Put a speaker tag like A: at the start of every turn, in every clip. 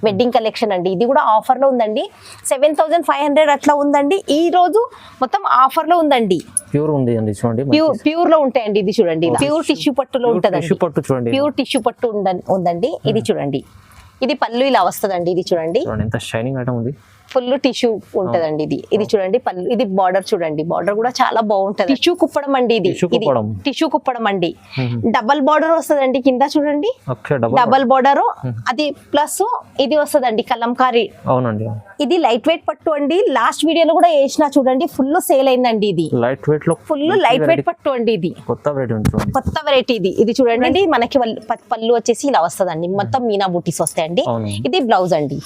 A: Wedding collection అండి. ఇది కూడా ఆఫర్ లో ఉందండి. 7500 అట్లా ఉందండి. ఈ రోజు మొత్తం ఆఫర్ లో ఉందండి.
B: ప్యూర్ ఉంది అండి, చూడండి.
A: ప్యూర్ లో ఉంటాయండి. ఇది చూడండి, ప్యూర్ టిష్యూ పట్టులో ఉంటదండి. ప్యూర్ టిష్యూ పట్టు ఉందండి. ఇది చూడండి, ఇది పళ్ళు ఇలా వస్తదండి. ఇది చూడండి,
B: ఎంత షైనింగ్ ఐటమ్ ఉంది.
A: ఫుల్ టిష్యూ ఉంటదండి. ఇది చూడండి పళ్ళు. ఇది బార్డర్ చూడండి, బార్డర్ కూడా చాలా బాగుంటది. టిష్యూ కుప్పడం అండి. ఇది టిష్యూ కుప్పడం అండి. డబల్ బార్డర్ వస్తదండి కింద చూడండి, డబల్ బార్డర్. అది ప్లస్ ఇది వస్తదండి కలంకారీ.
B: అవునండి,
A: ఇది లైట్ వెయిట్ పట్టు అండి. లాస్ట్ వీడియోలో కూడా వేసిన చూడండి, ఫుల్ సేల్ అయిందండి. ఇది
B: లైట్ వెయిట్ లో
A: ఫుల్ లైట్ వెయిట్ పట్టు అండి. ఇది కొత్త వెరైటీ. ఇది చూడండి, మనకి పళ్ళు వచ్చేసి ఇలా వస్తదండి. మొత్తం మీనా బూటీస్ వస్తాయండి. ఇది బ్లౌజ్ అండి,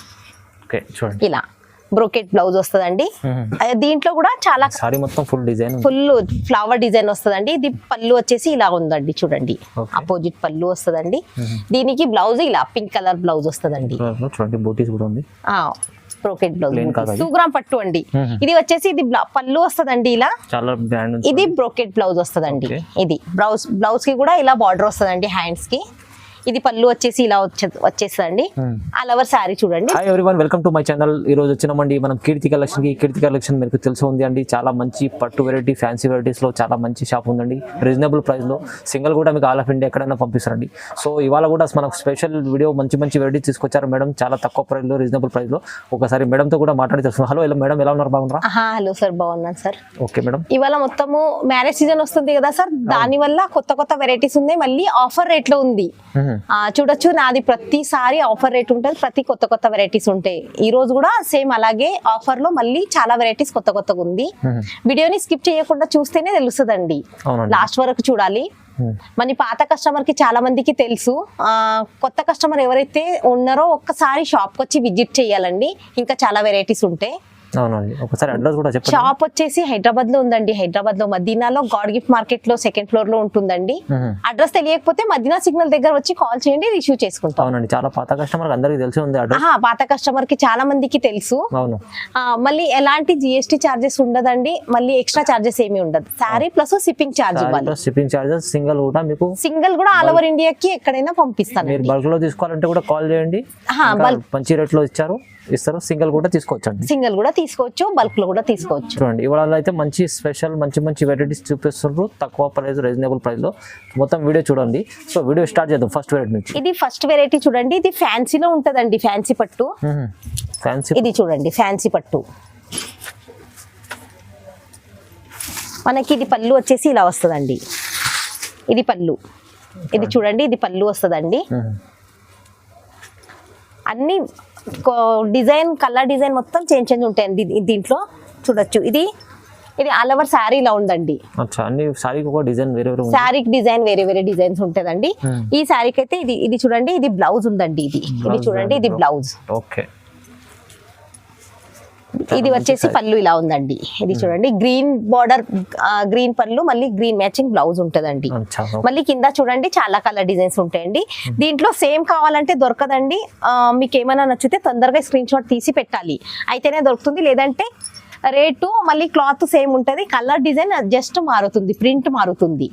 A: ఇలా బ్రోకెట్ బ్లౌజ్ వస్తదండి. దీంట్లో కూడా చాలా
B: సారీ మొత్తం ఫుల్
A: ఫ్లవర్ డిజైన్ వస్తదండి. ఇది పళ్ళు వచ్చేసి ఇలా ఉందండి చూడండి, అపోజిట్ పళ్ళు వస్తదండి. దీనికి బ్లౌజ్ ఇలా పింక్ కలర్ బ్లౌజ్ వస్తదండి. బ్రోకెట్ బ్లౌజ్ 2 గ్రామ్ పట్టు అండి. ఇది వచ్చేసి ఇది పళ్ళు వస్తదండి ఇలా. ఇది బ్రోకెట్ బ్లౌజ్ వస్తదండి. ఇది బ్లౌజ్ కి కూడా ఇలా బార్డర్ వస్తదండి హ్యాండ్స్ కి. ఇది పళ్ళు వచ్చేసి ఇలా వచ్చేసండి. అలవర్ సారీ చూడండి.
B: Hi everyone, welcome to my channel. ఈ రోజు వచ్చినామండి మనం కీర్తి కలెక్షన్ మీకు తెలిసి ఉంది అండి. చాలా మంచి పట్టు వెరైటీ, ఫ్యాన్సీ వెరైటీస్ లో చాలా మంచి షాప్ ఉందండి. రీజనబుల్ ప్రైస్ లో సింగిల్ కూడా మీకు ఆల్ ఆఫ్ ఇండియా ఎక్కడైనా పంపిస్తారండి. సో ఇవాళ కూడా మనకు స్పెషల్ వీడియో, మంచి వెరైటీస్ తీసుకొచ్చారు మేడం. చాలా తక్కువ ప్రైస్ లో, రీజనబుల్ ప్రైస్ లో. ఒకసారి మేడం తో కూడా మాట్లాడి తెలుసుకున్నాం. హలో మేడం, ఎలా ఉన్నారు? బాగున్నారా?
A: హలో సార్, బాగున్నాను సార్.
B: ఓకే మేడం,
A: ఇవాళ మొత్తము మ్యారేజ్ సీజన్ వస్తుంది కదా సార్, దాని వల్ల కొత్త వెరైటీస్ ఉన్నాయి. మళ్ళీ ఆఫర్ రేట్ లో ఉంది. చూడొచ్చు, నాది ప్రతిసారి ఆఫర్ రేట్ ఉంటుంది. ప్రతి కొత్త వెరైటీస్ ఉంటాయి. ఈ రోజు కూడా సేమ్ అలాగే ఆఫర్ లో మళ్ళీ చాలా వెరైటీస్ కొత్తగా ఉంది. వీడియోని స్కిప్ చేయకుండా చూస్తేనే తెలుస్తుందండి, లాస్ట్ వరకు చూడాలి. మన పాత కస్టమర్ కి చాలా మందికి తెలుసు. కొత్త కస్టమర్ ఎవరైతే ఉన్నారో ఒక్కసారి షాప్ కి వచ్చి విజిట్ చేయాలండి. ఇంకా చాలా వెరైటీస్ ఉంటాయి. షాప్ వచ్చేసి హైదరాబాద్ లో ఉందండి. హైదరాబాద్ లో మదీనాలో గాడ్ గిఫ్ట్ మార్కెట్ లో 2nd ఫ్లోర్ లో ఉంటుందండి. అడ్రస్ తెలియకపోతే మదీనా సిగ్నల్ దగ్గర వచ్చి కాల్ చేయండి, రిసీవ్ చేసుకుంటాం.
B: చాలా పాత కస్టమర్ అందరికి తెలిసి ఉంది.
A: పాత కస్టమర్ కి చాలా మందికి తెలుసు. మళ్ళీ ఎలాంటి GST చార్జెస్ ఉండదండి. మళ్ళీ ఎక్స్ట్రా చార్జెస్ ఏమి ఉండదు. సారీ ప్లస్ షిప్పింగ్ చార్జ్ ఇవ్వాలి.
B: షిప్పింగ్ చార్జెస్
A: సింగిల్ కూడా ఆల్ ఓవర్ ఇండియాకి ఎక్కడైనా పంపిస్తాను.
B: బల్క్ లో తీసుకోవాలంటే కూడా కాల్ చేయండి. మంచి రేట్ లో ఇస్తారు. సింగిల్ కూడా తీసుకోవచ్చు, బల్క్ లో కూడా తీసుకోవచ్చు. చూడండి, ఇవాళ అయితే మంచి స్పెషల్ మంచి వెరైటీస్ చూపిస్తున్నారు. తక్కువ ప్రైస్, రీజనబుల్ ప్రైస్ లో. మొత్తం వీడియో చూడండి. సో వీడియో స్టార్ట్ చేద్దాం ఫస్ట్ వెరైటీ నుంచి.
A: ఇది ఫస్ట్ వెరైటీ చూడండి. ఇది ఫ్యాన్సీలో ఉంటదండి, ఫ్యాన్సీ పట్టు. ఇది చూడండి, ఫ్యాన్సీ పట్టు. మనకి ఇది పళ్ళు వచ్చేసి ఇలా వస్తదండి. ఇది పళ్ళు. ఇది చూడండి, ఇది పళ్ళు వస్తదండి. అన్ని డిజైన్, కలర్ డిజైన్ మొత్తం చేంజ్ ఉంటాయండి దీంట్లో. చూడొచ్చు, ఇది ఆల్ ఓవర్ శారీ ఇలా ఉందండి. శారీకి డిజైన్ వేరే డిజైన్స్ ఉంటదండి. ఈ శారీకి అయితే ఇది చూడండి, ఇది బ్లౌజ్ ఉందండి. ఇది చూడండి, ఇది బ్లౌజ్. ఇది వచ్చేసి పళ్ళు ఇలా ఉందండి. ఇది చూడండి, గ్రీన్ బార్డర్, గ్రీన్ పళ్ళు, మళ్ళీ గ్రీన్ మ్యాచింగ్ బ్లౌజ్ ఉంటదండి. మళ్ళీ కింద చూడండి చాలా కలర్ డిజైన్స్ ఉంటాయండి. దీంట్లో సేమ్ కావాలంటే దొరకదండి. మీకు ఏమైనా నచ్చితే తొందరగా స్క్రీన్ షాట్ తీసి పెట్టాలి, అయితేనే దొరుకుతుంది. లేదంటే రేటు మళ్ళీ క్లాత్ సేమ్ ఉంటది, కలర్ డిజైన్ జస్ట్ మారుతుంది, ప్రింట్ మారుతుంది.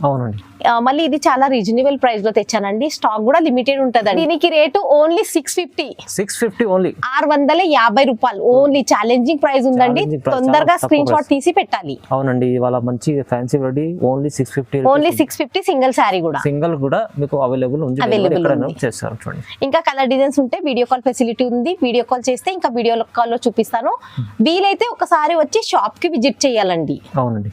A: మళ్ళీ ఇది చాలా రీజనబుల్ ప్రైస్ లో తెచ్చానండి. స్టాక్ కూడా లిమిటెడ్ ఉంటదండి. దీనికి రేటు ఓన్లీ 650
B: ఓన్లీ
A: 650 రూపాయలు. ఓన్లీ ఛాలెంజింగ్ ప్రైస్ ఉందండి. తొందరగా స్క్రీన్ షాట్ తీసి పెట్టాలి.
B: అవునండి, ఇవాళ మంచి fancy ready. Only
A: 650 single sari కూడా
B: మీకు అవైలబుల్ ఉంది.
A: ఇంకా కలర్ డిజైన్స్ ఉంటే వీడియో కాల్ ఫెసిలిటీ ఉంది. వీడియో కాల్ చేస్తే ఇంకా వీడియో కాల్ లో చూపిస్తాను. వీలైతే ఒకసారి వచ్చి షాప్ కి విజిట్ చేయాలండి.
B: అవునండి,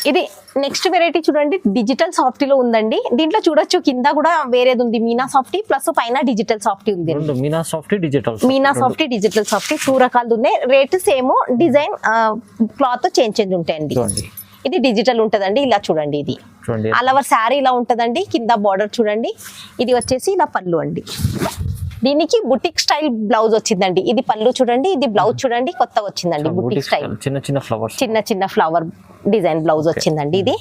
A: ఇది నెక్స్ట్ వెరైటీ చూడండి, డిజిటల్ సాఫ్టీ లో ఉందండి. దీంట్లో చూడొచ్చు, కింద కూడా వేరేది ఉంది, మీనా సాఫ్టీ ప్లస్ పైన డిజిటల్ సాఫ్టీ ఉంది.
B: మీనా సాఫ్టీ
A: డిజిటల్ సాఫ్టీ 2 రకాలు ఉన్నాయి. Rate same, design cloth change ఉంటాయండి. ఇది డిజిటల్ ఉంటదండి. ఇలా చూడండి, ఇది ఆల్ ఓవర్ శారీ ఇలా ఉంటదండి. కింద బార్డర్ చూడండి. ఇది వచ్చేసి ఇలా పళ్ళు అండి. దీనికి బుటిక్ స్టైల్ బ్లౌజ్ వచ్చిందండి. ఇది పళ్ళు చూడండి, ఇది బ్లౌజ్ చూడండి, కొత్తగా వచ్చిందండి. బుటిక్ స్టైల్ చిన్న ఫ్లవర్ డిజైన్ బ్లౌజ్ వచ్చిందండి. ఇది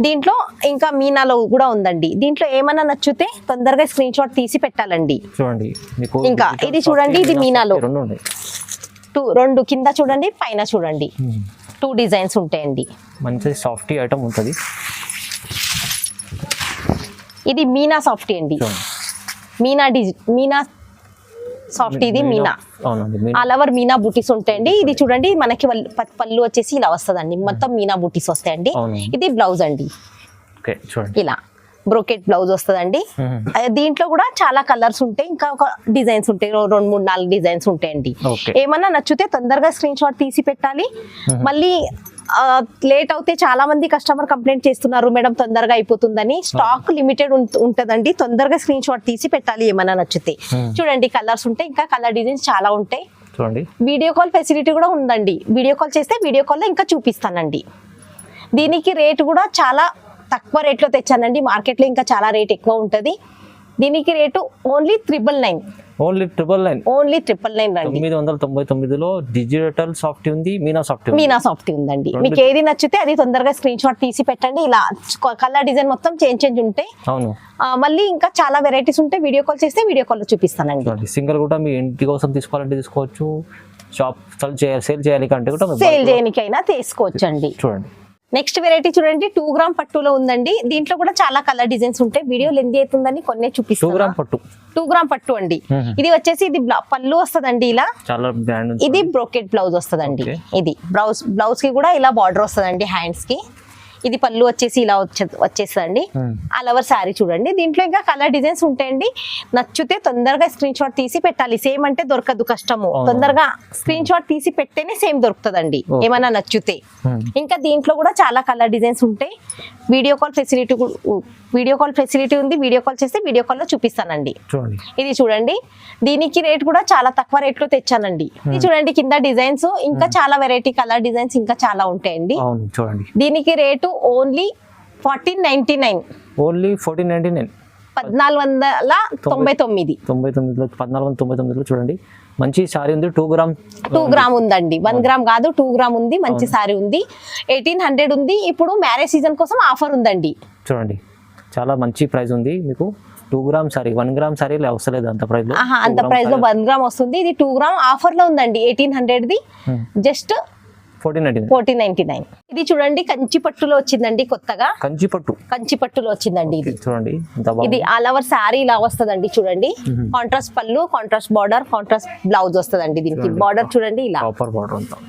A: దీంట్లో ఇంకా మీనాలో కూడా ఉందండి. దీంట్లో ఏమన్నా నచ్చితే తొందరగా స్క్రీన్ షాట్ తీసి పెట్టాలండి. ఇంకా ఇది చూడండి, ఇది మీనాలో 2 కింద చూడండి, పైన చూడండి, 2 డిజైన్స్ ఉంటాయండి.
B: మంచి సాఫ్టీ ఐటమ్ ఉంటుంది.
A: ఇది మీనా సాఫ్టీ అండి. మీనా సాఫ్ట్ ఇది మీనా
B: అవునండి మీనా.
A: ఆల్ ఓవర్ మీనా బూటీస్ ఉంటాయండి. ఇది చూడండి మనకి పళ్ళు వచ్చేసి ఇలా వస్తదండి, మొత్తం మీనా బూటీస్ వస్తాయండి.
B: అవును.
A: ఇది బ్లౌజ్ అండి,
B: ఓకే చూడండి
A: ఇలా బ్రోకెట్ బ్లౌజ్ వస్తదండి. దీంట్లో కూడా చాలా కలర్స్ ఉంటాయి, ఇంకా ఒక డిజైన్స్ ఉంటాయి, 2, 3, 4 డిజైన్స్ ఉంటాయండి.
B: ఓకే.
A: ఏమన్నా నచ్చితే తొందరగా స్క్రీన్ షాట్ తీసి పెట్టాలి. మళ్ళీ లేట్ అవుతే చాలా మంది కస్టమర్ కంప్లైంట్ చేస్తున్నారు మేడం తొందరగా అయిపోతుందని. స్టాక్ లిమిటెడ్ ఉంటదండి, తొందరగా స్క్రీన్ షాట్ తీసి పెట్టాలి ఏమన్నా నచ్చితే. చూడండి కలర్స్ ఉంటాయి, ఇంకా కలర్ డిజైన్స్ చాలా ఉంటాయి.
B: చూడండి
A: వీడియో కాల్ ఫెసిలిటీ కూడా ఉందండి, వీడియో కాల్ చేస్తే వీడియో కాల్లో ఇంకా చూపిస్తానండి. దీనికి రేట్ కూడా చాలా తక్కువ రేట్లో తెచ్చానండి, మార్కెట్లో ఇంకా చాలా రేట్ ఎక్కువ ఉంటుంది. దీనికి రేటు ఓన్లీ 999,
B: ఓన్లీ 999,
A: ఓన్లీ 999 రండి.
B: 999లో డిజిటల్ సాఫ్ట్ ఉంది, మీనా సాఫ్ట్ ఉంది.
A: మీనా సాఫ్ట్ ఉందండి. మీకు ఏది నచ్చితే అది తొందరగా స్క్రీన్ షాట్ తీసి పెట్టండి. ఇలా కలర్ డిజైన్ మొత్తం చేంజ్ ఉంటాయి.
B: అవును.
A: మళ్ళీ ఇంకా చాలా వెరైటీస్ ఉంటాయి, వీడియో కాల్ చేస్తే వీడియో కాల్ చూపిస్తానండి.
B: సింగిల్ కూడా మీ ఇంటి కోసం తీసుకోవాలంటే తీసుకోవచ్చు, షాప్ సేల్ చేయాలి అంటే కూడా
A: సేల్ చేయడానికైనా తీసుకోవచ్చు అండి.
B: చూడండి
A: నెక్స్ట్ వెరైటీ చూడండి, 2 గ్రామ్ పట్టులో ఉందండి. దీంట్లో కూడా చాలా కలర్ డిజైన్స్ ఉంటాయి, వీడియో లెంత్ అవుతుందని కొన్ని
B: 2
A: చూపిస్తాను.
B: గ్రామ్ పట్టు,
A: 2 గ్రామ్ పట్టు అండి. ఇది వచ్చేసి ఇది పళ్ళు వస్తదండి ఇలా,
B: చాలా బ్రాండ్.
A: ఇది బ్రోకెట్ బ్లౌజ్ వస్తదండి.
B: Okay.
A: ఇది బ్లౌజ్ కి కూడా ఇలా బార్డర్ వస్తదండి హ్యాండ్స్ కి. ఇది పళ్ళు వచ్చేసి ఇలా వచ్చేస్తుందండి. ఆల్ ఓవర్ శారీ చూడండి. దీంట్లో ఇంకా కలర్ డిజైన్స్ ఉంటాయండి, నచ్చితే తొందరగా స్క్రీన్ షాట్ తీసి పెట్టాలి. సేమ్ అంటే దొరకదు, కష్టము. తొందరగా స్క్రీన్ షాట్ తీసి పెట్టేనే సేమ్ దొరుకుతుందండి ఏమైనా నచ్చితే. ఇంకా దీంట్లో కూడా చాలా కలర్ డిజైన్స్ ఉంటాయి, వీడియో కాల్ ఫెసిలిటీ ఉంది, వీడియో కాల్ చేస్తే వీడియో కాల్ లో చూపిస్తానండి. ఇది చూడండి, దీనికి రేట్ కూడా చాలా తక్కువ రేట్ లో తెచ్చానండి. ఇది చూడండి కింద డిజైన్స్, ఇంకా చాలా వెరైటీ కలర్ డిజైన్స్ ఇంకా చాలా ఉంటాయండి.
B: చూడండి
A: దీనికి రేటు ఓన్లీ 1499,
B: ఓన్లీ 1499,
A: 1499.
B: 1499లో చూడండి మంచి సారీ ఉంది. 2 గ్రామ్
A: ఉందండి, 1 గ్రామ్ కాదు, 2 గ్రామ్ ఉంది. మంచి సారీ ఉంది, 1800 ఉంది. ఇప్పుడు మ్యారేజ్ సీజన్ కోసం ఆఫర్ ఉందండి.
B: చూడండి చాలా మంచి ప్రైస్ ఉంది మీకు. 2 గ్రామ్ సారీ, 1 గ్రామ్ సారీ వస్తలేదు అంత ప్రైస్ లో.
A: అంత ప్రైస్ లో 1 గ్రామ్ వస్తుంది. ఇది 2 గ్రామ్ ఆఫర్ లో ఉందండి, 1800 ది జస్ట్ 1499. ఇది చూడండి కంచి పట్టులో వచ్చిందండి, కొత్తగా కంచి పట్టులో వచ్చిందండి. ఇది
B: చూడండి,
A: ఇది ఆల్ ఓవర్ శారీ ఇలా వస్తదండి. చూడండి కాంట్రాస్ట్ పళ్ళు, కాంట్రాస్ట్ బార్డర్, కాంట్రాస్ట్ బ్లౌజ్ వస్తదండి. దీనికి బార్డర్ చూడండి ఇలా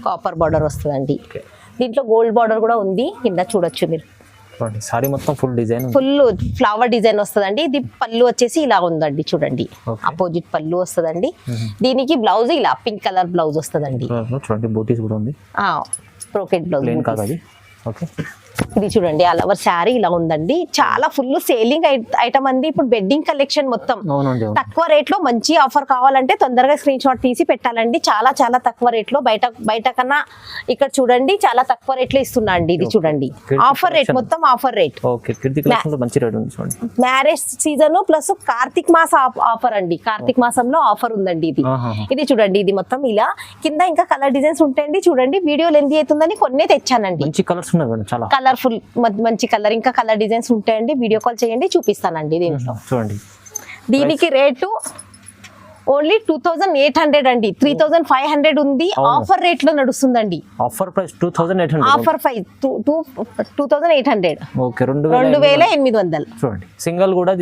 A: కాపర్ బార్డర్ వస్తదండి. దీంట్లో గోల్డ్ బార్డర్ కూడా ఉంది, కింద చూడొచ్చు మీరు.
B: సారీ మొత్తం ఫుల్
A: ఫ్లవర్ డిజైన్ వస్తదండి. ఇది పళ్ళు వచ్చేసి ఇలా ఉందండి, చూడండి అపోజిట్ పళ్ళు వస్తదండి. దీనికి బ్లౌజ్ ఇలా పింక్ కలర్ బ్లౌజ్ వస్తదండి.
B: చూడండి బూటీస్ కూడా ఉంది,
A: బ్రోకెట్ బ్లౌజ్.
B: ఓకే.
A: ఇది చూడండి ఆల్ ఓవర్ శారీ ఇలా ఉందండి. చాలా ఫుల్ సేలింగ్ ఐటమ్ అండి ఇప్పుడు, బెడ్డింగ్ కలెక్షన్ మొత్తం తక్కువ రేట్ లో మంచి ఆఫర్ కావాలంటే తొందరగా స్క్రీన్ షాట్ తీసి పెట్టాలండి. చాలా చాలా తక్కువ రేట్ లో, బయట కన్నా ఇక్కడ చూడండి చాలా తక్కువ రేట్ లో ఇస్తున్నా అండి. ఇది చూడండి ఆఫర్ రేట్, మొత్తం offer rate. Marriage season plus Karthik మాస ఆఫర్ అండి, కార్తీక్ మాసంలో ఆఫర్ ఉందండి. ఇది చూడండి, ఇది మొత్తం ఇలా కింద ఇంకా కలర్ డిజైన్స్ ఉంటాయండి. చూడండి వీడియో లెంత్ అవుతుందని కొన్ని తెచ్చానండి. కలర్ఫుల్ మంచి కలర్, ఇంకా కలర్ డిజైన్స్ ఉంటాయండి. వీడియో కాల్ చేయండి, చూపిస్తానండి. దీంట్లో చూడండి, దీనికి రేటు ఓన్లీ 2800 అండి, 3500 ఉంది. ఆఫర్ రేట్ లో నడుస్తుందండి.
B: Offer price 2800,
A: offer price 2800.
B: Okay,
A: 2800.
B: చూడండి సింగిల్ కూడా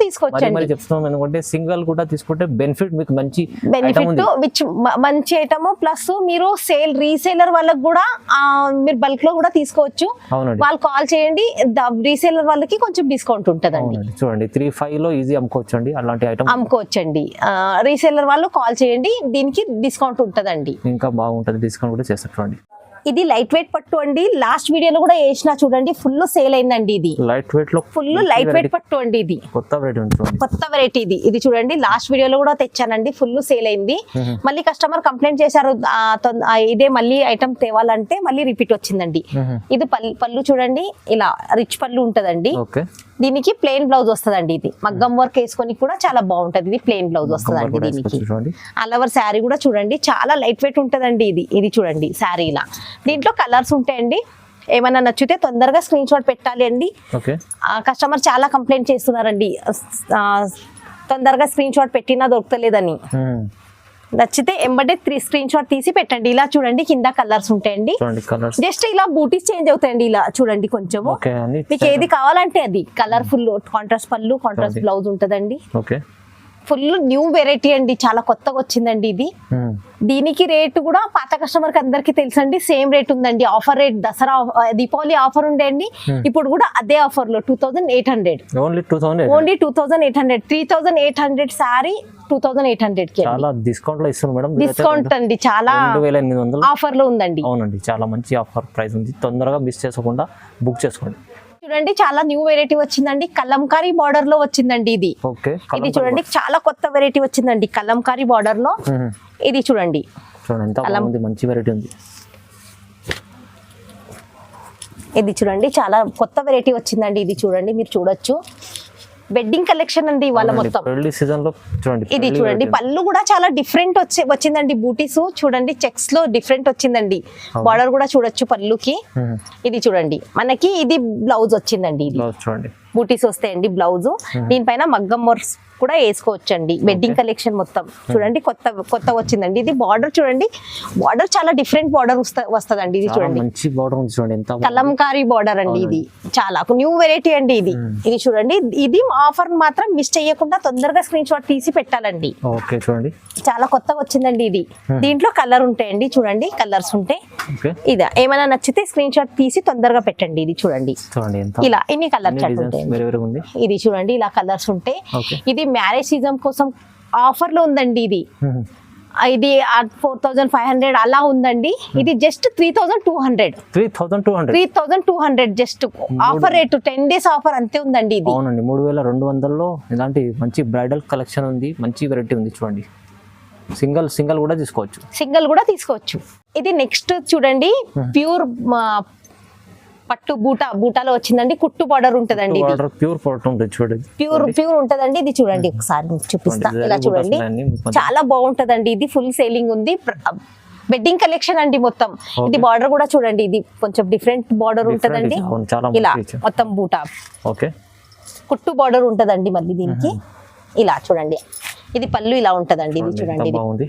A: తీసుకోవచ్చండి.
B: చెప్తున్నాం ఎందుకంటే సింగిల్ కూడా తీసుకుంటే బెనిఫిట్ మీకు మంచి
A: మంచి ఐటమ్. ప్లస్ మీరు రీసేలర్ వాళ్ళకి కూడా మీరు బల్క్ లో కూడా తీసుకోవచ్చు. వాళ్ళు కాల్ చేయండి, రీసేలర్ వాళ్ళకి కొంచెం డిస్కౌంట్ ఉంటదండి.
B: చూడండి 35 లో ఈజీ అమ్ముకోవచ్చు అండి, అలాంటి ఐటమ్
A: అమ్ముకోవచ్చండి. రీసేలర్ వాళ్ళు కాల్ చేయండి, దీనికి డిస్కౌంట్ ఉంటదండి, ఇంకా
B: బాగుంటది, డిస్కౌంట్ కూడా చేస్తారు. చూడండి
A: ఇది లైట్ వెయిట్ పట్టు అండి. లాస్ట్ వీడియోలో కూడా వేసిన చూడండి, ఫుల్ సేల్ అయిందండి. ఇది
B: లైట్ వెయిట్ లో
A: ఫుల్ లైట్ వెయిట్ పట్టు అండి. ఇది కొత్త వెరైటీ. ఇది చూడండి లాస్ట్ వీడియోలో కూడా తెచ్చానండి, ఫుల్ సేల్ అయింది. మళ్ళీ కస్టమర్ కంప్లైంట్ చేశారు, ఇదే మళ్ళీ ఐటమ్ తేవాలంటే మళ్ళీ రిపీట్ వచ్చిందండి. ఇది పళ్ళు చూడండి, ఇలా రిచ్ పళ్ళు ఉంటదండి. దీనికి ప్లెయిన్ బ్లౌజ్ వస్తదండి. ఇది మగ్గం వర్క్ వేసుకొని కూడా చాలా బాగుంటది. ఇది ప్లెయిన్ బ్లౌజ్ వస్తదండి. దీనికి ఆల్ ఓవర్ శారీ కూడా చూడండి చాలా లైట్ వెయిట్ ఉంటదండి. ఇది చూడండి శారీ ఇలా. దీంట్లో కలర్స్ ఉంటాయండి, ఏమైనా నచ్చితే తొందరగా స్క్రీన్ షాట్ పెట్టాలి అండి. కస్టమర్ చాలా కంప్లైంట్ చేస్తున్నారండి, తొందరగా స్క్రీన్ షాట్ పెట్టినా దొరకలేదని. నచ్చితే ఎంబడే స్క్రీన్ షాట్ తీసి పెట్టండి. ఇలా చూడండి కింద కలర్స్ ఉంటాయండి, జస్ట్ ఇలా బూటీస్ చేంజ్ అవుతాయండి. ఇలా చూడండి కొంచెం మీకు ఏది కావాలంటే అది. కలర్ఫుల్ కాంట్రాస్ట్ పళ్ళు, కాంట్రాస్ట్ బ్లౌజ్ ఉంటదండి. ఫుల్ న్యూ వెరైటీ అండి, చాలా కొత్తగా వచ్చిందండి ఇది. దీనికి రేటు కూడా పాత కస్టమర్ కి అందరికి తెలుసండి, సేమ్ రేట్ ఉందండి. Offer rate Dasara Deepavali offer ఉండే అండి, ఇప్పుడు కూడా అదే ఆఫర్ లో 2800
B: ఓన్లీ
A: 2800 3800 సారీ 2800 కి
B: చాలా డిస్కౌంట్ లో ఇస్తున్నారు మేడం.
A: డిస్కౌంట్ అండి, చాలా
B: 2800
A: ఆఫర్ లో ఉందండి.
B: అవునండి, చాలా మంచి ఆఫర్ ప్రైస్ ఉంది. తొందరగా మిస్ చేసుకోకుండా బుక్ చేసుకోండి.
A: చూడండి చాలా న్యూ వెరైటీ వచ్చిందండి, కలంకారీ బార్డర్ లో వచ్చిందండి ఇది.
B: ఓకే,
A: ఇది చూడండి చాలా కొత్త వెరైటీ వచ్చిందండి కలంకారీ బార్డర్ లో. ఇది చూడండి
B: ఎంత బాగుంది, మంచి వెరైటీ ఉంది.
A: ఇది చూడండి చాలా కొత్త వెరైటీ వచ్చిందండి. ఇది చూడండి, మీరు చూడొచ్చు వెడ్డింగ్ కలెక్షన్ అండి ఇవాళ మొత్తం.
B: పెళ్లి సీజన్ లో చూడండి,
A: ఇది చూడండి పళ్ళు కూడా చాలా డిఫరెంట్ వచ్చిందండి. బూటీస్ చూడండి, చెక్స్ లో డిఫరెంట్ వచ్చిందండి. బార్డర్ కూడా చూడొచ్చు పళ్ళుకి. ఇది చూడంండి మనకి ఇది బ్లౌజ్ వచ్చిందండి. ఇది
B: చూడండి
A: బూటీస్ వస్తాయండి బ్లౌజ్. దీనిపైన మగ్గం వర్క్స్ కూడా వేసుకోవచ్చండి. వెడ్డింగ్ కలెక్షన్ మొత్తం చూడండి కొత్త వచ్చిందండి. ఇది బార్డర్ చూడండి, బార్డర్ చాలా డిఫరెంట్ బార్డర్ వస్తదండి. ఇది చూడండి
B: మంచి బార్డర్ ఉంది చూడండి, ఎంత
A: కలంకారీ బార్డర్ అండి. ఇది చాలా న్యూ వెరైటీ అండి. ఇది చూడండి, ఇది ఆఫర్ మాత్రం మిస్ చేయకుండా తొందరగా స్క్రీన్ షాట్ తీసి పెట్టాలండి.
B: ఓకే చూడండి
A: చాలా కొత్తగా వచ్చిందండి ఇది. దీంట్లో కలర్ ఉంటాయండి, చూడండి కలర్స్ ఉంటాయి. ఇదా ఏమైనా నచ్చితే స్క్రీన్ షాట్ తీసి తొందరగా పెట్టండి. ఇది చూడండి ఇలా ఎన్ని కలర్ చార్ట్ ఉంటాయి. ఇది చూడండి ఇలా కలర్స్ ఉంటాయి. ఇది మ్యారేజ్ సీజన్ కోసం ఆఫర్ లో ఉందండి. ఇది 4500 అలా ఉందండి. ఇది just 3200 just offer rate 10 days offer అంతే ఉందండి. ఇది
B: అవునండి 3200 లో ఇలాంటి మంచి బ్రైడల్ కలెక్షన్ ఉంది, మంచి వెరైటీ ఉంది. చూడండి సింగిల్ కూడా తీసుకోవచ్చు. ఇది నెక్స్ట్ చూడండి ప్యూర్ పట్టు బూటాలో వచ్చిందండి. కుట్టు బార్డర్ ఉంటదండి. ప్యూర్ పట్టు ఉంటుంది చూడండి,
A: ప్యూర్ ఉంటదండి. ఇది చూడండి ఒకసారి చూపిస్తా, ఇలా చూడండి చాలా బాగుంటదండి. ఇది ఫుల్ సేలింగ్ ఉంది. వెడ్డింగ్ కలెక్షన్ అండి మొత్తం. ఇది బార్డర్ కూడా చూడండి, ఇది కొంచెం డిఫరెంట్ బార్డర్ ఉంటదండి. ఇలా మొత్తం బూటా కుట్టు బార్డర్ ఉంటదండి. మళ్ళీ దీనికి ఇలా చూడండి, ఇది పళ్ళు ఇలా ఉంటదండి. ఇది చూడండి, ఇది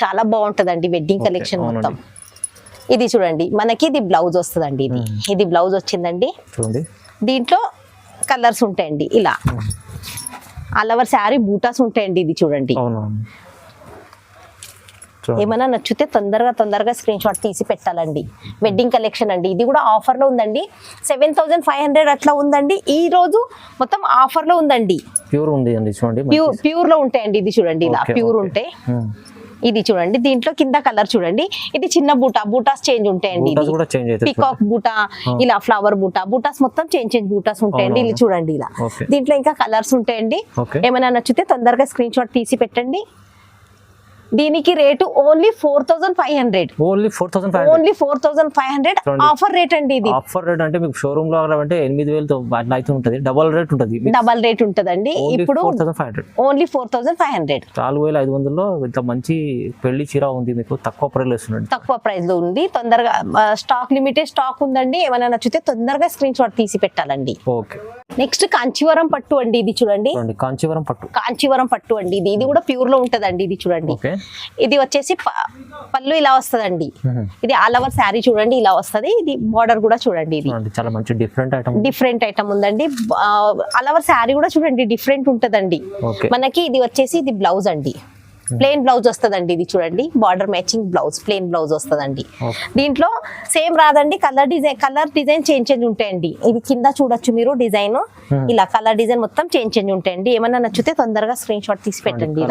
A: చాలా బాగుంటదండి వెడ్డింగ్ కలెక్షన్ మొత్తం. ఇది చూడండి మనకి ఇది బ్లౌజ్ వస్తుందండి. ఇది బ్లౌజ్ వచ్చిందండి. దీంట్లో కలర్స్ ఉంటాయండి. ఇలా ఆల్ ఓవర్ శారీ బూటాస్ ఉంటాయండి. ఇది చూడండి, ఏమైనా నచ్చితే తొందరగా స్క్రీన్ షాట్ తీసి పెట్టాలండి. వెడ్డింగ్ కలెక్షన్ అండి. ఇది కూడా ఆఫర్ లో ఉందండి. 7500 అట్లా ఉందండి. ఈ రోజు మొత్తం ఆఫర్ లో ఉందండి.
B: ప్యూర్ ఉంది అండి చూడండి,
A: ప్యూర్ లో ఉంటాయండి. ఇది చూడండి ఇలా ప్యూర్ ఉంటాయి. ఇది చూడండి దీంట్లో కింద కలర్ చూడండి. ఇది చిన్న బూటాస్ చేంజ్ ఉంటాయండి. పికాక్ బూటా, ఇలా ఫ్లవర్ బూటాస్ మొత్తం చేంజ్ బూటాస్ ఉంటాయండి. ఇది చూడండి ఇలా. దీంట్లో ఇంకా కలర్స్ ఉంటాయండి. ఏమైనా నచ్చితే తొందరగా స్క్రీన్ షాట్ తీసి పెట్టండి. దీనికి రేటు ఓన్లీ 4500 ఆఫర్ రేట్ అండి. ఇది
B: ఆఫర్ రేట్ అంటే మీకు షోరూమ్ లో అంటే 8000 అయితే ఉంటుంది, డబల్ రేట్ ఉంటదండి. ఇప్పుడు ఓన్లీ 4500 4500 లో ఇంత మంచి పెళ్లి చీర ఉంది మీకు. తక్కువ
A: ప్రైస్ లో ఉంది. తొందరగా లిమిటెడ్ స్టాక్ ఉందండి. ఏమైనా నచ్చితే తొందరగా స్క్రీన్ షాట్ తీసి పెట్టాలండి. నెక్స్ట్ కాంచీవరం పట్టు అండి. ఇది చూడండి కాంచీవరం పట్టు అండి. ఇది కూడా ప్యూర్ లో ఉంటదండి. ఇది చూడండి, ఇది వచ్చేసి పళ్ళు ఇలా వస్తదండి. ఇది ఆల్ ఓవర్ శారీ చూడండి ఇలా వస్తది. ఇది బార్డర్ కూడా చూడండి, ఇది
B: చాలా మంచి
A: డిఫరెంట్ ఐటమ్ ఉందండి. ఆల్ ఓవర్ శారీ కూడా చూడండి డిఫరెంట్ ఉంటదండి. మనకి ఇది వచ్చేసి ఇది బ్లౌజ్ అండి, ప్లెయిన్ బ్లౌజ్ వస్తదండి. ఇది చూడండి border matching blouse, plain blouse వస్తదండి. దీంట్లో సేమ్ రాదండి, కలర్ డిజైన్ చేంజ్ ఉంటాయండి. ఇది కింద చూడొచ్చు మీరు డిజైన్, ఇలా కలర్ డిజైన్ మొత్తం చేంజ్ ఉంటాయండి. ఏమన్నా నచ్చితే తొందరగా స్క్రీన్ షాట్ తీసి పెట్టండి.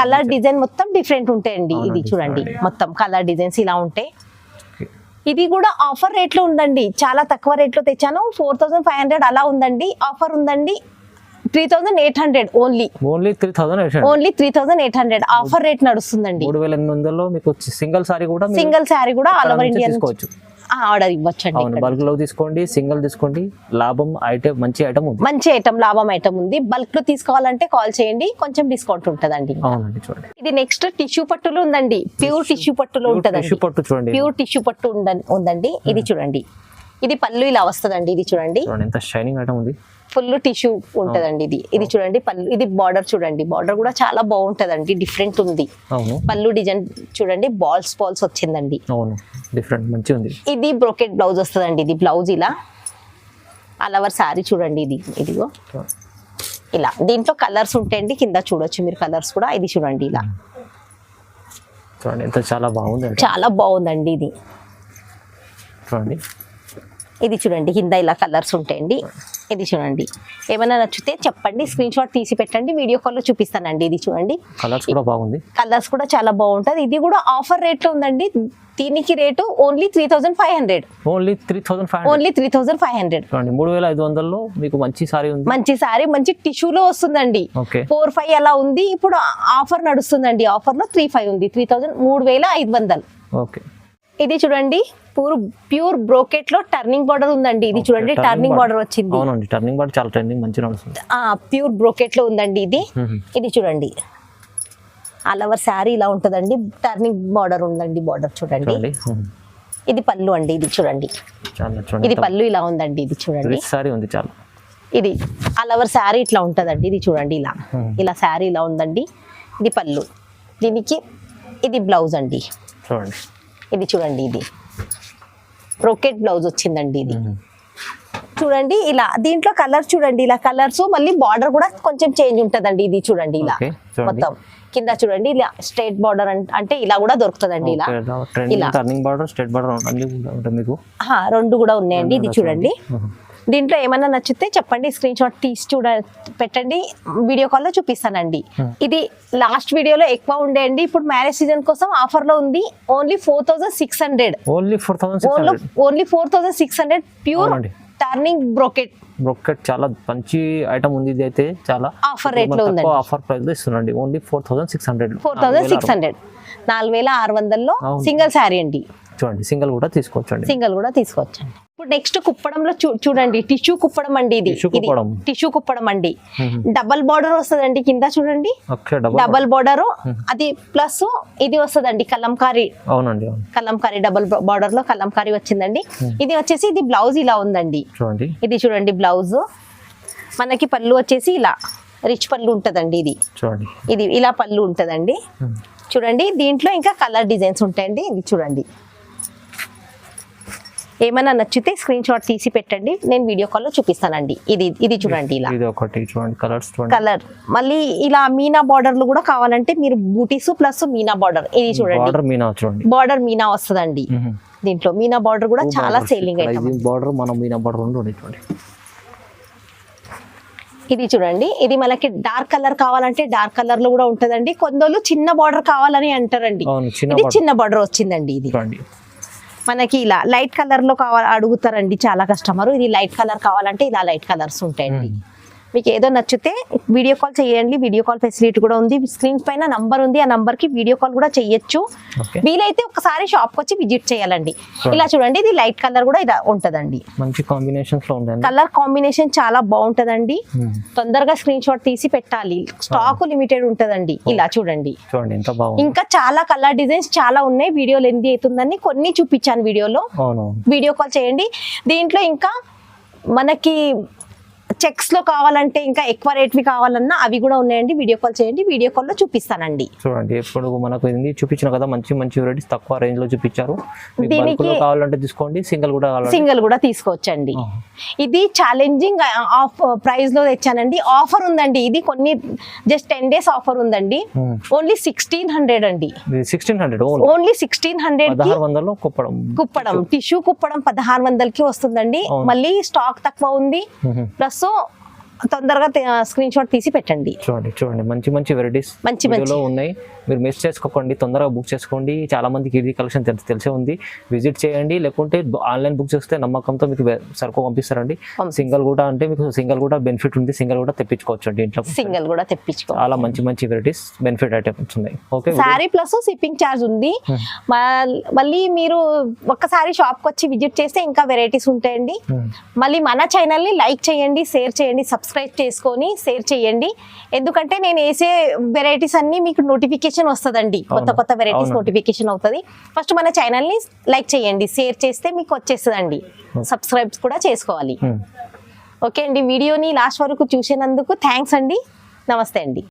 A: కలర్ డిజైన్ మొత్తం డిఫరెంట్ ఉంటాయండి. ఇది చూడండి మొత్తం కలర్ డిజైన్స్ ఇలా ఉంటాయి. ఇది కూడా ఆఫర్ రేట్ లో ఉందండి, చాలా తక్కువ రేట్ లో తెచ్చాను. 4500 అలా ఉందండి. ఆఫర్ ఉందండి 3800 ఓన్లీ 3800 ఆఫర్ రేట్ నడుస్తుందండి.
B: 3800 లో మీకు సింగిల్ సారీ
A: కూడా ఆల్ ఓవర్ ఇండియా ఆర్డర్ ఇవ్వచ్చండి.
B: బల్క్ లో తీసుకోండి, సింగిల్ తీసుకోండి, లాభం మంచి ఐటమ్
A: లాభం ఐటమ్ ఉంది. బల్క్ లో తీసుకోవాలంటే కాల్ చేయండి, కొంచెం డిస్కౌంట్ ఉంటదండి. ఇది నెక్స్ట్ టిష్యూ పట్టులో ఉందండి. ప్యూర్ టిష్యూ పట్టులో ఉంటదండి. ప్యూర్ టిష్యూ పట్టు ఉందండి. ఇది చూడండి, ఇది పళ్ళు ఇలా వస్తదండి. ఇది చూడండి
B: ఎంత షైనింగ్ ఐటమ్ ఉంది.
A: ఫుల్ టిష్యూ ఉంటదండి. ఇది చూడండి పళ్ళు, ఇది బార్డర్ చూడండి, బార్డర్ కూడా చాలా బాగుంటదండి, డిఫరెంట్ ఉంది. పళ్ళు డిజైన్ చూడండి, బాల్స్ వచ్చిందండి. ఇది బ్రోకెట్ బ్లౌజ్ వస్తదండి. ఇది బ్లౌజ్ ఇలా ఆల్ ఓవర్ సారీ చూడండి. ఇదిగో ఇలా దీంట్లో కలర్స్ ఉంటాయండి, కింద చూడొచ్చు మీరు కలర్స్ కూడా. ఇది చూడండి ఇలా
B: చూడండి ఎంత చాలా బాగుంది,
A: చాలా బాగుందండి ఇది.
B: చూడండి
A: ఇది చూడండి కింద ఇలా కలర్స్ ఉంటాయండి. ఇది చూడండి, ఏమైనా నచ్చితే చెప్పండి, స్క్రీన్ షాట్ తీసి పెట్టండి, వీడియో కాల్లో చూపిస్తానండి. ఇది చూడండి
B: కలర్స్ కూడా బాగుంది,
A: కలర్స్ కూడా చాలా బాగుంటది. ఇది కూడా ఆఫర్ రేట్ లో ఉందండి. దీనికి రేటు ఓన్లీ 3500.
B: ఓన్లీ 3500.
A: ఓన్లీ 3500.
B: చూడండి 3500లో మీకు మంచి సారీ ఉంది,
A: మంచి సారీ మంచి టిష్యూలో వస్తుందండి.
B: ఓకే
A: 4500 అలా ఉంది. ఇప్పుడు ఆఫర్ నడుస్తుందండి, ఆఫర్ లో 3500 ఉంది. 3500.
B: ఓకే
A: ఇది చూడండి ప్యూర్ బ్రోకెట్ లో టర్నింగ్ బార్డర్ ఉందండి. ఇది చూడండి టర్నింగ్ బార్డర్ వచ్చింది.
B: అవునండి టర్నింగ్ బార్డర్ చాలా ట్రెండింగ్ మంచి నడుస్తుంది.
A: ప్యూర్ బ్రోకెట్ లో ఉందండి ఇది. ఇది చూడండి ఆల్ ఓవర్ శారీ ఇలా ఉంటదండి, టర్నింగ్ బార్డర్ ఉందండి. బార్డర్ చూడండి. ఇది పళ్ళు అండి. ఇది చూడండి, ఇది పళ్ళు ఇలా ఉందండి. ఇది చూడండి
B: సారీ ఉంది చాలా.
A: ఇది ఆల్ ఓవర్ శారీ ఇట్లా ఉంటదండి. ఇది చూడండి ఇలా ఇలా శారీ ఇలా ఉందండి. ఇది పళ్ళు, దీనికి ఇది బ్లౌజ్ అండి.
B: చూడండి
A: ఇది చూడండి, ఇది బ్రోకెట్ బ్లౌజ్ వచ్చిందండి. ఇది చూడండి ఇలా దీంట్లో కలర్స్ చూడండి, ఇలా కలర్స్ మళ్ళీ బార్డర్ కూడా కొంచెం చేంజ్ ఉంటదండి. ఇది చూడండి ఇలా మొత్తం కింద చూడండి ఇలా స్ట్రైట్ బార్డర్ అంటే ఇలా కూడా దొరుకుతుందండి. ఇలా
B: టర్నింగ్ బార్డర్ స్ట్రైట్ బార్డర్ మీకు
A: రెండు కూడా ఉన్నాయండి. ఇది చూడండి, దీంట్లో ఏమైనా నచ్చితే చెప్పండి, స్క్రీన్ షాట్ తీసి పెట్టండి, వీడియో కాల్ లో చూపిస్తానండి. ఇది లాస్ట్ వీడియోలో ఎక్కువ ఉండేయండి, ఇప్పుడు మ్యారేజ్ సీజన్ కోసం ఆఫర్ లో ఉంది. Only 4600. Only 4600 pure turning brocade.
B: చాలా మంచి ఐటమ్ ఉంది. ఇది అయితే చాలా
A: ఆఫర్ రేట్ లో ఉందండి,
B: ఆఫర్ ప్రైస్ లో ఇస్తున్నాండి. ఓన్లీ 4600.
A: 4600లో సింగిల్ శారీ అండి.
B: చూడండి సింగిల్ కూడా తీసుకోవచ్చండి,
A: సింగిల్ కూడా తీసుకోవచ్చండి. ఇప్పుడు నెక్స్ట్ కుప్పడంలో చూడండి టిష్యూ కుప్పడం అండి. ఇది టిష్యూ కుప్పడం అండి. డబల్ బార్డర్ వస్తుందండి కింద చూడండి, డబల్ బార్డర్. అది ప్లస్ ఇది వస్తుందండి కలంకారీ.
B: అవునండి
A: కలంకారీ డబల్ బార్డర్ లో కలంకారీ వచ్చిందండి. ఇది వచ్చేసి ఇది బ్లౌజ్ ఇలా ఉందండి.
B: చూడండి
A: ఇది చూడండి బ్లౌజ్. మనకి పళ్ళు వచ్చేసి ఇలా రిచ్ పళ్ళు ఉంటదండి. ఇది
B: చూడండి,
A: ఇది ఇలా పళ్ళు ఉంటదండి. చూడండి దీంట్లో ఇంకా కలర్ డిజైన్స్ ఉంటాయండి. ఇది చూడండి, ఏమైనా నచ్చితే స్క్రీన్ షాట్ తీసి పెట్టండి, నేను వీడియో కాల్ లో చూపిస్తానండి. ఇది చూడండి ఇలా కలర్. మళ్ళీ ఇలా మీనా బార్డర్లు కూడా కావాలంటే మీరు బూటీస్ ప్లస్ మీనా బార్డర్. ఇది చూడండి బార్డర్ మీనా వస్తుందండి. దీంట్లో మీనా బార్డర్ కూడా చాలా సేలింగ్ ఐటమ్. ఇది చూడండి, ఇది మనకి డార్క్ కలర్ కావాలంటే డార్క్ కలర్ లో కూడా ఉంటదండి. కొందరు చిన్న బార్డర్ కావాలని అంటారండి, ఇది చిన్న బార్డర్ వచ్చిందండి. ఇది మనకి ఇలా లైట్ కలర్ లో అడుగుతారండి చాలా కస్టమర్. ఇది లైట్ కలర్ కావాలంటే ఇలా లైట్ కలర్స్ ఉంటాయండి. మీకు ఏదో నచ్చితే వీడియో కాల్ చేయండి, వీడియో కాల్ ఫెసిలిటీ కూడా ఉంది. స్క్రీన్ పైన నంబర్ ఉంది, ఆ నంబర్ కి వీడియో కాల్ కూడా చేయొచ్చు. వీలైతే ఒకసారి షాప్ కి వచ్చి విజిట్ చేయాలండి. ఇలా చూడండి, ఇది లైట్ కలర్ కూడా ఇలా ఉంటదండి.
B: మంచి కాంబినేషన్స్ లో ఉంది,
A: కలర్ కాంబినేషన్ చాలా బాగుంటదండి. తొందరగా స్క్రీన్ షాట్ తీసి పెట్టాలి, స్టాక్ లిమిటెడ్ ఉంటదండి. ఇలా చూడండి, ఇంకా చాలా కలర్ డిజైన్స్ చాలా ఉన్నాయి. వీడియో లెంత్ అవుతుందని కొన్ని చూపించాను వీడియోలో. వీడియో కాల్ చేయండి. దీంట్లో ఇంకా మనకి చెక్స్ లో కావాలంటే ఇంకా ఎక్కువ రేట్వి కావాలన్నా అవి కూడా ఉన్నాయండి. వీడియో కాల్ చేయండి, వీడియో కాల్ లో చూపిస్తానండి.
B: చూడండి ఇప్పుడు మనకు చూపించిన కదా మంచి మంచి వెరైటీస్ తక్కువ రేంజ్ లో చూపించారు. దీనికి కావాలంటే తీసుకోండి,
A: సింగిల్ కూడా తీసుకోవచ్చండి. ఇది ఛాలెంజింగ్ ఆఫ్ ప్రైస్ లో తెచ్చానండి. ఆఫర్ ఉందండి, ఇది కొన్ని జస్ట్ 10 days ఆఫర్ ఉందండి. ఓన్లీ 1600 అండి.
B: 1600
A: ఓన్లీ 1600 కుప్పడం టిష్యూ కుప్పడం 1600కి వస్తుందండి. మళ్ళీ స్టాక్ తక్కువ ఉంది, ప్లస్ తొందరగా స్క్రీన్ షాట్ తీసి పెట్టండి.
B: చూడండి మంచి మంచి వెరైటీస్ ఉన్నాయి, మీరు మిస్ చేసుకోకండి, తొందరగా బుక్ చేసుకోండి. చాలా మందికి ఇది కలెక్షన్ తెలిసే ఉంది, విజిట్ చేయండి. లేకుంటే ఆన్లైన్ బుక్ చేస్తే నమ్మకంతో మీకు సరుకు పంపిస్తారండి. సింగిల్ కూడా అంటే మీకు సింగిల్ కూడా బెనిఫిట్ ఉంది, సింగిల్ కూడా తెప్పించుకోవచ్చు అండి. ఇంట్లో
A: సింగిల్ కూడా తెప్పించుకోవచ్చు.
B: చాలా మంచి మంచి వెరైటీస్ బెనిఫిట్ ఐటమ్స్ ఉన్నాయి. Okay,
A: sorry plus shipping charge ఉంది. మళ్ళీ మీరు ఒక్కసారి షాప్ కి వచ్చి విజిట్ చేస్తే ఇంకా వెరైటీస్ ఉంటాయండి. మళ్ళీ మన ఛానల్ ని లైక్ చేయండి, షేర్ చేయండి, సబ్స్క్రైబ్ చేసుకొని షేర్ చేయండి. ఎందుకంటే నేను వేసే వెరైటీస్ అన్ని మీకు నోటిఫికేషన్ వస్తుందండి. కొత్త వెరైటీస్ నోటిఫికేషన్ అవుతుంది. ఫస్ట్ మన ఛానల్ ని లైక్ చేయండి, షేర్ చేస్తే మీకు వచ్చేస్తుందండి. సబ్స్క్రైబ్ కూడా చేసుకోవాలి. ఓకే అండి, వీడియోని లాస్ట్ వరకు చూసినందుకు థ్యాంక్స్ అండి. నమస్తే అండి.